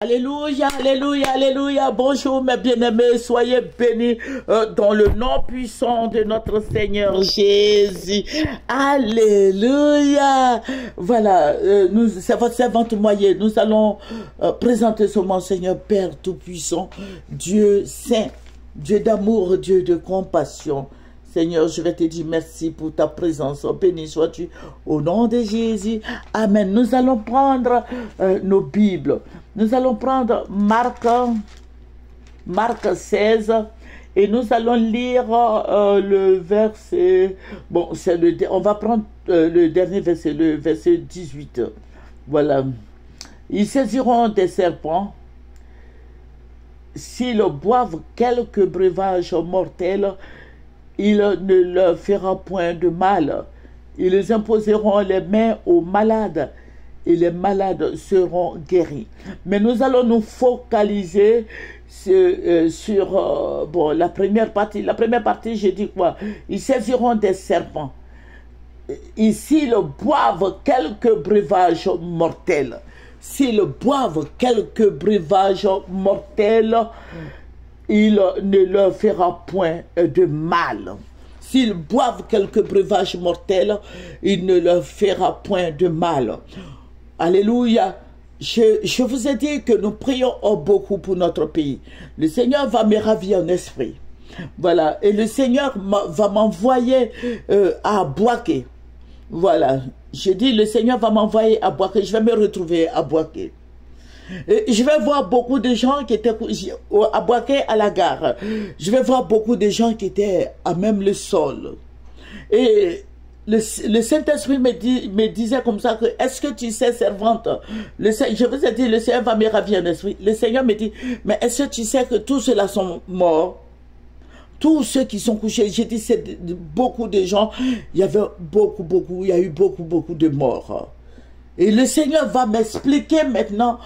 Alléluia, alléluia, alléluia. Bonjour mes bien-aimés, soyez bénis dans le nom puissant de notre Seigneur Jésus. Alléluia. Voilà, c'est votre servante moyen. Nous allons présenter ce mon Seigneur Père Tout-Puissant, Dieu Saint, Dieu d'amour, Dieu de compassion. Seigneur, je vais te dire merci pour ta présence. Béni sois-tu au nom de Jésus. Amen. Nous allons prendre nos Bibles. Nous allons prendre Marc 16 et nous allons lire le verset. Bon, on va prendre le dernier verset, le verset 18. Voilà. Ils saisiront des serpents. S'ils boivent quelques breuvages mortels, il ne leur fera point de mal. Ils imposeront les mains aux malades et les malades seront guéris. Mais nous allons nous focaliser sur bon, la première partie. La première partie, j'ai dit quoi? Ils saisiront des serpents. S'ils boivent quelques breuvages mortels, s'ils boivent quelques breuvages mortels, il ne leur fera point de mal. S'ils boivent quelques breuvages mortels, il ne leur fera point de mal. Alléluia. Je vous ai dit que nous prions beaucoup pour notre pays. Le Seigneur va me ravir en esprit. Voilà. Et le Seigneur va m'envoyer à Boaké. Voilà. Je dis, le Seigneur va m'envoyer à Boaké. Je vais me retrouver à Boaké. Et je vais voir beaucoup de gens qui étaient à Boaké à la gare. Je vais voir beaucoup de gens qui étaient à même le sol. Et le Saint-Esprit me disait comme ça que, est-ce que tu sais, servante, je vous ai dit, le Seigneur va me ravir en esprit. Le Seigneur me dit, mais est-ce que tu sais que tous ceux-là sont morts? Tous ceux qui sont couchés, j'ai dit, c'est beaucoup de gens, il y avait il y a eu beaucoup de morts. Et le Seigneur va m'expliquer maintenant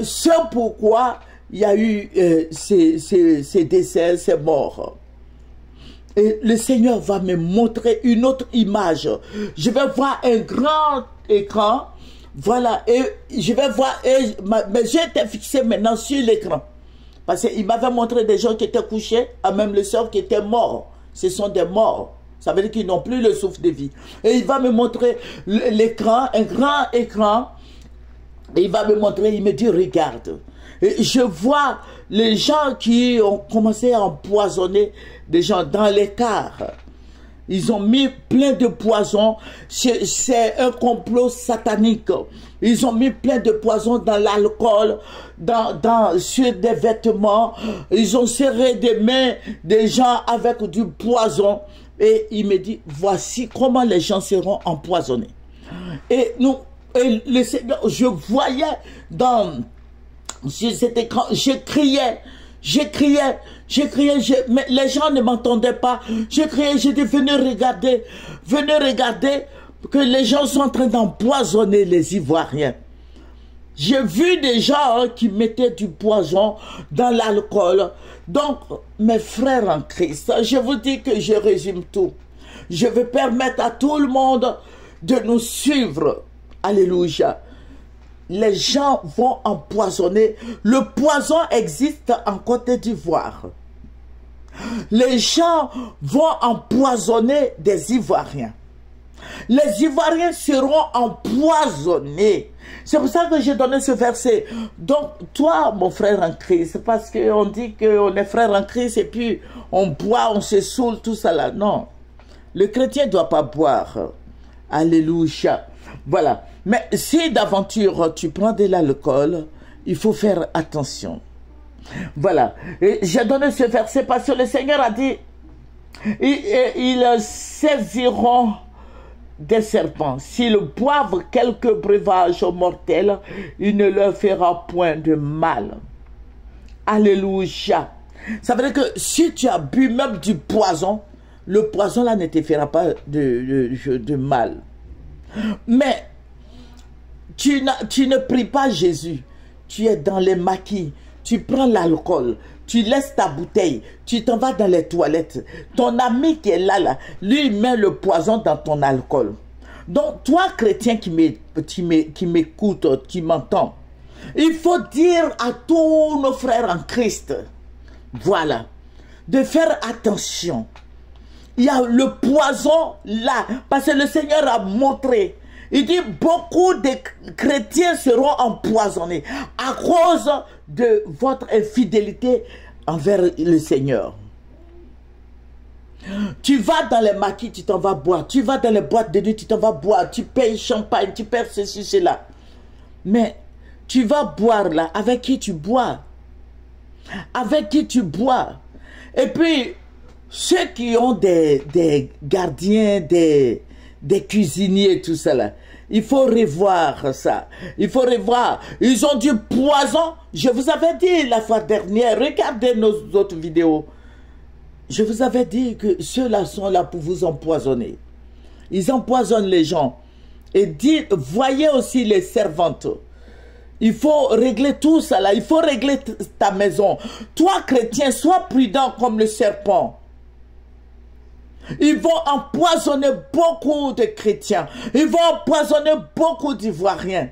ce pourquoi il y a eu ces décès, ces morts. Et le Seigneur va me montrer une autre image. Je vais voir un grand écran. Voilà. Et je vais voir, mes yeux étaient fixés maintenant sur l'écran. Parce qu'il m'avait montré des gens qui étaient couchés, à même le sort qui étaient morts. Ce sont des morts. Ça veut dire qu'ils n'ont plus le souffle de vie. Et il va me montrer l'écran, un grand écran. Et il va me montrer, il me dit, regarde. Et je vois les gens qui ont commencé à empoisonner des gens dans les cars. Ils ont mis plein de poison. C'est un complot satanique. Ils ont mis plein de poison dans l'alcool, sur des vêtements. Ils ont serré des mains des gens avec du poison. Et il me dit, voici comment les gens seront empoisonnés. Et le Seigneur, je voyais sur cet écran, je criais, mais les gens ne m'entendaient pas. Je criais, j'ai dit, venez regarder que les gens sont en train d'empoisonner les Ivoiriens. J'ai vu des gens qui mettaient du poison dans l'alcool. Donc, mes frères en Christ, je vous dis que je résume tout. Je veux permettre à tout le monde de nous suivre. Alléluia. Les gens vont empoisonner. Le poison existe en Côte d'Ivoire. Les gens vont empoisonner des Ivoiriens. Les Ivoiriens seront empoisonnés. C'est pour ça que j'ai donné ce verset. Donc, toi, mon frère en Christ, parce qu'on dit qu'on est frère en Christ et puis on boit, on se saoule, tout ça là. Non. Le chrétien ne doit pas boire. Alléluia. Voilà. Mais si d'aventure tu prends de l'alcool, il faut faire attention. Voilà. J'ai donné ce verset parce que le Seigneur a dit, ils saisiront des serpents. S'ils boivent quelques breuvages mortels, il ne leur fera point de mal. Alléluia. Ça veut dire que si tu as bu même du poison, le poison là ne te fera pas de mal. Mais tu ne pries pas Jésus. Tu es dans les maquis. Tu prends l'alcool. Tu laisses ta bouteille. Tu t'en vas dans les toilettes. Ton ami qui est là, lui met le poison dans ton alcool. Donc, toi, chrétien qui m'écoute, qui m'entend, Il faut dire à tous nos frères en Christ, voilà, de faire attention. Il y a le poison là, parce que le Seigneur a montré. Il dit, beaucoup de chrétiens seront empoisonnés à cause de votre infidélité envers le Seigneur. Tu vas dans les maquis, tu t'en vas boire. Tu vas dans les boîtes de nuit, tu t'en vas boire. Tu payes champagne, tu payes ceci, cela. Mais tu vas boire là, avec qui tu bois? Avec qui tu bois? Et puis, ceux qui ont des gardiens, des cuisiniers, tout ça là, il faut revoir ça. Il faut revoir. Ils ont du poison. Je vous avais dit la fois dernière, regardez nos autres vidéos. Je vous avais dit que ceux-là sont là pour vous empoisonner. Ils empoisonnent les gens. Et dites, voyez aussi les servantes. Il faut régler tout ça là. Il faut régler ta maison. Toi, chrétien, sois prudent comme le serpent. Ils vont empoisonner beaucoup de chrétiens. Ils vont empoisonner beaucoup d'Ivoiriens.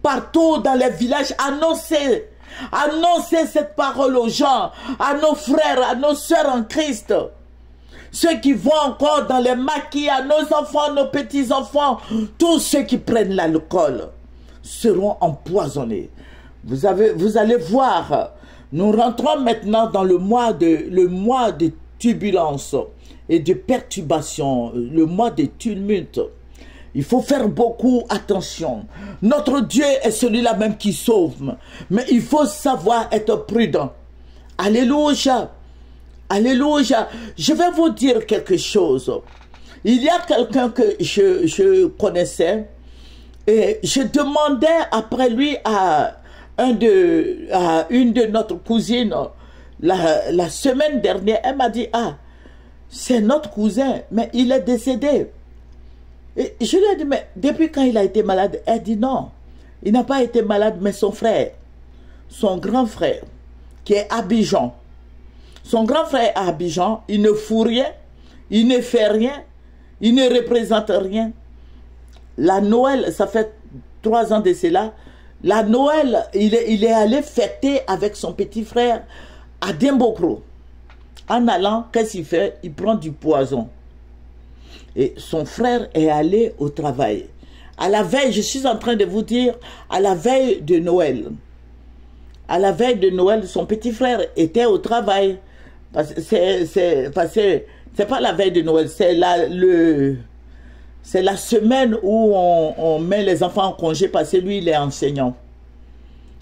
Partout dans les villages, annoncez. Annoncez cette parole aux gens, à nos frères, à nos sœurs en Christ. Ceux qui vont encore dans les maquis, à nos enfants, nos petits-enfants, tous ceux qui prennent l'alcool seront empoisonnés. Vous allez voir, nous rentrons maintenant dans le mois de turbulence et de perturbation, le mois de tumulte. Il faut faire beaucoup attention. Notre Dieu est celui-là même qui sauve. Mais il faut savoir être prudent. Alléluia. Alléluia. Je vais vous dire quelque chose. Il y a quelqu'un que je connaissais. Et je demandais après lui à une de notre cousine. La semaine dernière, elle m'a dit, ah, c'est notre cousin, mais il est décédé. Et je lui ai dit, mais depuis quand il a été malade? Elle dit non, il n'a pas été malade, mais son frère, son grand frère, qui est à Abidjan. Son grand frère à Abidjan, il ne fout rien, il ne fait rien, il ne représente rien. La Noël, ça fait 3 ans de cela, la Noël, il est allé fêter avec son petit frère à Dimbokro. En allant, qu'est-ce qu'il fait? Il prend du poison. Et son frère est allé au travail. À la veille, je suis en train de vous dire, à la veille de Noël. À la veille de Noël, son petit frère était au travail. C'est pas la veille de Noël, c'est la semaine où on met les enfants en congé parce que lui, il est enseignant.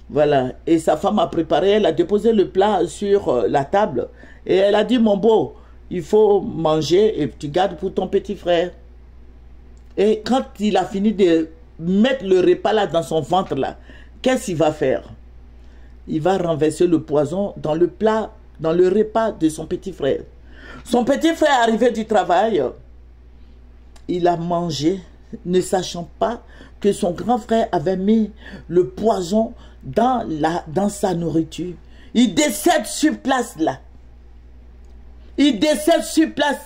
Voilà. Et sa femme a préparé, elle a déposé le plat sur la table. Et elle a dit, mon beau, il faut manger et tu gardes pour ton petit frère. Et quand il a fini de mettre le repas là dans son ventre là, qu'est-ce qu'il va faire? Il va renverser le poison dans le plat, dans le repas de son petit frère. Son petit frère est arrivé du travail. Il a mangé, ne sachant pas que son grand frère avait mis le poison dans sa nourriture. Il décède sur place là. Il décède sur place.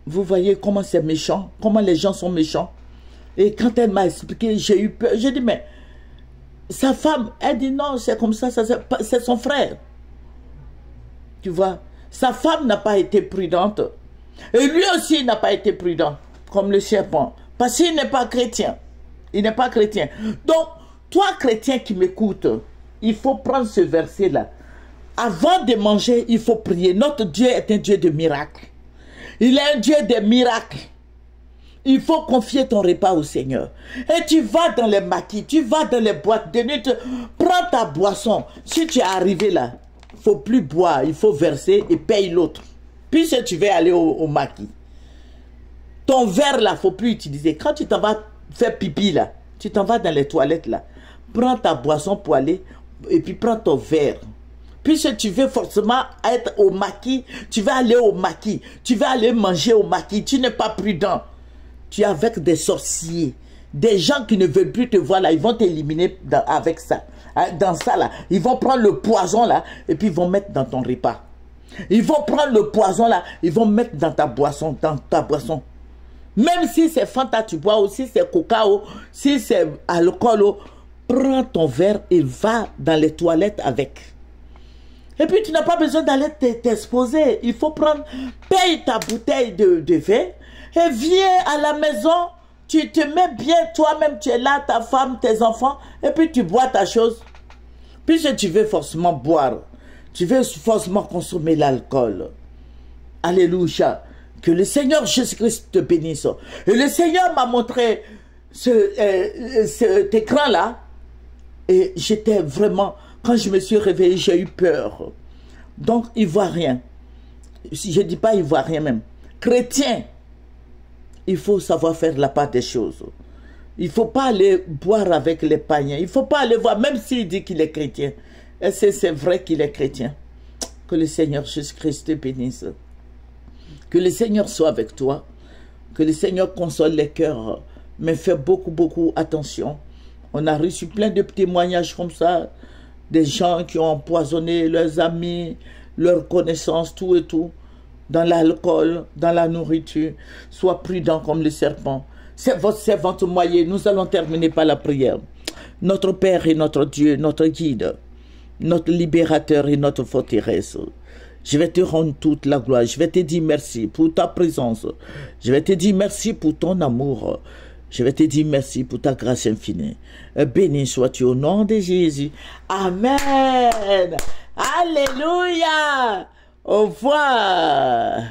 Vous voyez comment c'est méchant, comment les gens sont méchants. Et quand elle m'a expliqué, j'ai eu peur. J'ai dit, mais sa femme, elle dit non, c'est comme ça c'est son frère. Tu vois, sa femme n'a pas été prudente. Et lui aussi n'a pas été prudent, comme le serpent. Parce qu'il n'est pas chrétien. Il n'est pas chrétien. Donc, toi, chrétien qui m'écoute, il faut prendre ce verset-là. Avant de manger, il faut prier. Notre Dieu est un Dieu de miracles. Il est un Dieu de miracles. Il faut confier ton repas au Seigneur. Et tu vas dans les maquis, tu vas dans les boîtes de nuit, prends ta boisson. Si tu es arrivé là, il ne faut plus boire, il faut verser et paye l'autre. Puis si tu veux aller au maquis, ton verre là, il ne faut plus utiliser. Quand tu t'en vas faire pipi là, tu t'en vas dans les toilettes là, prends ta boisson pour aller et puis prends ton verre. Puisque tu veux forcément être au maquis, tu vas aller au maquis, tu vas aller manger au maquis, tu n'es pas prudent. Tu es avec des sorciers, des gens qui ne veulent plus te voir là, ils vont t'éliminer avec ça. Dans ça là, ils vont prendre le poison là et puis ils vont mettre dans ton repas. Ils vont prendre le poison là, ils vont mettre dans ta boisson, Même si c'est Fanta, tu bois, ou si c'est Coca, si c'est alcool, prends ton verre et va dans les toilettes avec. Et puis tu n'as pas besoin d'aller t'exposer. Il faut prendre, paye ta bouteille de vin et viens à la maison. Tu te mets bien toi-même, tu es là, ta femme, tes enfants, et puis tu bois ta chose. Puisque tu veux forcément boire, tu veux forcément consommer l'alcool. Alléluia. Que le Seigneur Jésus-Christ te bénisse. Et le Seigneur m'a montré cet écran-là. Et j'étais vraiment, quand je me suis réveillé, j'ai eu peur. Donc, ivoirien. Je ne dis pas ivoirien même. Chrétien. Il faut savoir faire la part des choses. Il ne faut pas aller boire avec les païens. Il ne faut pas aller voir, même s'il dit qu'il est chrétien. Et c'est vrai qu'il est chrétien. Que le Seigneur Jésus-Christ te bénisse. Que le Seigneur soit avec toi. Que le Seigneur console les cœurs. Mais fais beaucoup attention. On a reçu plein de témoignages comme ça. Des gens qui ont empoisonné leurs amis, leurs connaissances, tout et tout. Dans l'alcool, dans la nourriture. Sois prudent comme le serpent. C'est votre servante moyenne. Nous allons terminer par la prière. Notre Père et notre Dieu, notre guide, notre libérateur et notre forteresse. Je vais te rendre toute la gloire. Je vais te dire merci pour ta présence. Je vais te dire merci pour ton amour. Je vais te dire merci pour ta grâce infinie. Béni sois-tu au nom de Jésus. Amen. Alléluia. Au revoir.